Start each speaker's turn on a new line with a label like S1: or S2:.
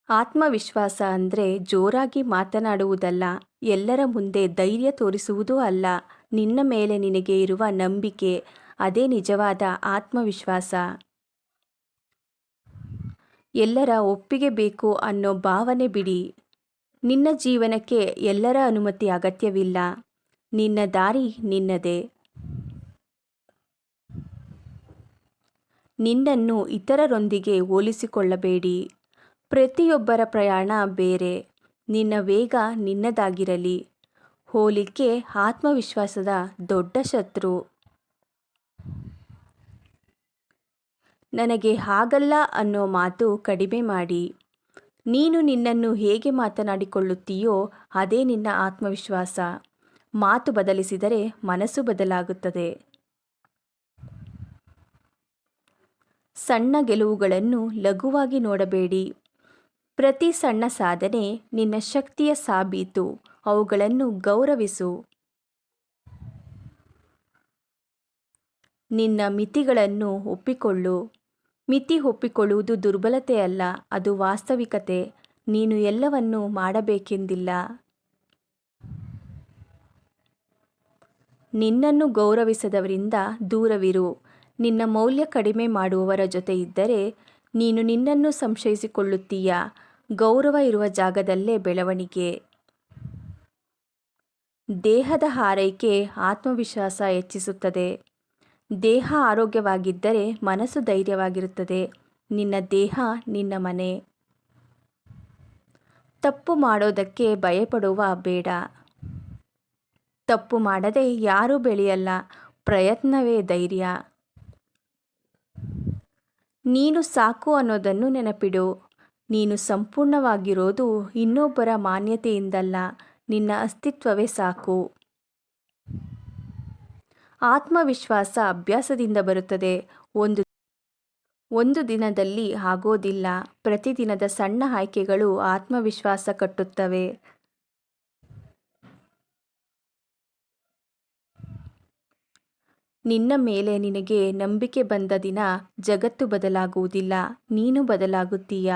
S1: ಆತ್ಮವಿಶ್ವಾಸ ಅಂದರೆ ಜೋರಾಗಿ ಮಾತನಾಡುವುದಲ್ಲ, ಎಲ್ಲರ ಮುಂದೆ ಧೈರ್ಯ ತೋರಿಸುವುದೂ ಅಲ್ಲ. ನಿನ್ನ ಮೇಲೆ ನಿನಗೆ ಇರುವ ನಂಬಿಕೆ, ಅದೇ ನಿಜವಾದ ಆತ್ಮವಿಶ್ವಾಸ. ಎಲ್ಲರ ಒಪ್ಪಿಗೆ ಬೇಕು ಅನ್ನೋ ಭಾವನೆ ಬಿಡಿ. ನಿನ್ನ ಜೀವನಕ್ಕೆ ಎಲ್ಲರ ಅನುಮತಿ ಅಗತ್ಯವಿಲ್ಲ. ನಿನ್ನ ದಾರಿ ನಿನ್ನದೇ. ನಿನ್ನನ್ನು ಇತರರೊಂದಿಗೆ ಹೋಲಿಸಿಕೊಳ್ಳಬೇಡಿ. ಪ್ರತಿಯೊಬ್ಬರ ಪ್ರಯಾಣ ಬೇರೆ. ನಿನ್ನ ವೇಗ ನಿನ್ನದಾಗಿರಲಿ. ಹೋಲಿಕೆ ಆತ್ಮವಿಶ್ವಾಸದ ದೊಡ್ಡ ಶತ್ರು. ನನಗೆ ಹಾಗಲ್ಲ ಅನ್ನೋ ಮಾತು ಕಡಿಮೆ ಮಾಡಿ. ನೀನು ನಿನ್ನನ್ನು ಹೇಗೆ ಮಾತನಾಡಿಕೊಳ್ಳುತ್ತೀಯೋ ಅದೇ ನಿನ್ನ ಆತ್ಮವಿಶ್ವಾಸ. ಮಾತು ಬದಲಿಸಿದರೆ ಮನಸ್ಸು ಬದಲಾಗುತ್ತದೆ. ಸಣ್ಣ ಗೆಲುವುಗಳನ್ನು ಲಘುವಾಗಿ ನೋಡಬೇಡಿ. ಪ್ರತಿ ಸಣ್ಣ ಸಾಧನೆ ನಿನ್ನ ಶಕ್ತಿಯ ಸಾಬೀತು. ಅವುಗಳನ್ನು ಗೌರವಿಸು. ನಿನ್ನ ಮಿತಿಗಳನ್ನು ಒಪ್ಪಿಕೊಳ್ಳು. ಮಿತಿ ಒಪ್ಪಿಕೊಳ್ಳುವುದು ದುರ್ಬಲತೆಯಲ್ಲ, ಅದು ವಾಸ್ತವಿಕತೆ. ನೀನು ಎಲ್ಲವನ್ನೂ ಮಾಡಬೇಕೆಂದಿಲ್ಲ. ನಿನ್ನನ್ನು ಗೌರವಿಸದವರಿಂದ ದೂರವಿರು. ನಿನ್ನ ಮೌಲ್ಯ ಕಡಿಮೆ ಮಾಡುವವರ ಜೊತೆ ಇದ್ದರೆ ನೀನು ನಿನ್ನನ್ನು ಸಂಶಯಿಸಿಕೊಳ್ಳುತ್ತೀಯ. ಗೌರವ ಇರುವ ಜಾಗದಲ್ಲೇ ಬೆಳವಣಿಗೆ. ದೇಹದ ಆರೈಕೆ ಆತ್ಮವಿಶ್ವಾಸ ಹೆಚ್ಚಿಸುತ್ತದೆ. ದೇಹ ಆರೋಗ್ಯವಾಗಿದ್ದರೆ ಮನಸ್ಸು ಧೈರ್ಯವಾಗಿರುತ್ತದೆ. ನಿನ್ನ ದೇಹ ನಿನ್ನ ಮನೆ. ತಪ್ಪು ಮಾಡೋದಕ್ಕೆ ಭಯಪಡುವ ಬೇಡ. ತಪ್ಪು ಮಾಡದೆ ಯಾರೂ ಬೆಳೆಯಲ್ಲ. ಪ್ರಯತ್ನವೇ ಧೈರ್ಯ. ನೀನು ಸಾಕು ಅನ್ನೋದನ್ನು ನೆನಪಿಡು. ನೀನು ಸಂಪೂರ್ಣವಾಗಿರೋದು ಇನ್ನೊಬ್ಬರ ಮಾನ್ಯತೆಯಿಂದಲ್ಲ, ನಿನ್ನ ಅಸ್ತಿತ್ವವೇ ಸಾಕು. ಆತ್ಮವಿಶ್ವಾಸ ಅಭ್ಯಾಸದಿಂದ ಬರುತ್ತದೆ. ಒಂದು ದಿನದಲ್ಲಿ ಆಗೋದಿಲ್ಲ. ಪ್ರತಿದಿನದ ಸಣ್ಣ ಆಯ್ಕೆಗಳು ಆತ್ಮವಿಶ್ವಾಸ ಕಟ್ಟುತ್ತವೆ. ನಿನ್ನ ಮೇಲೆ ನಿನಗೆ ನಂಬಿಕೆ ಬಂದ ದಿನ ಜಗತ್ತು ಬದಲಾಗುವುದಿಲ್ಲ, ನೀನು ಬದಲಾಗುತ್ತೀಯ.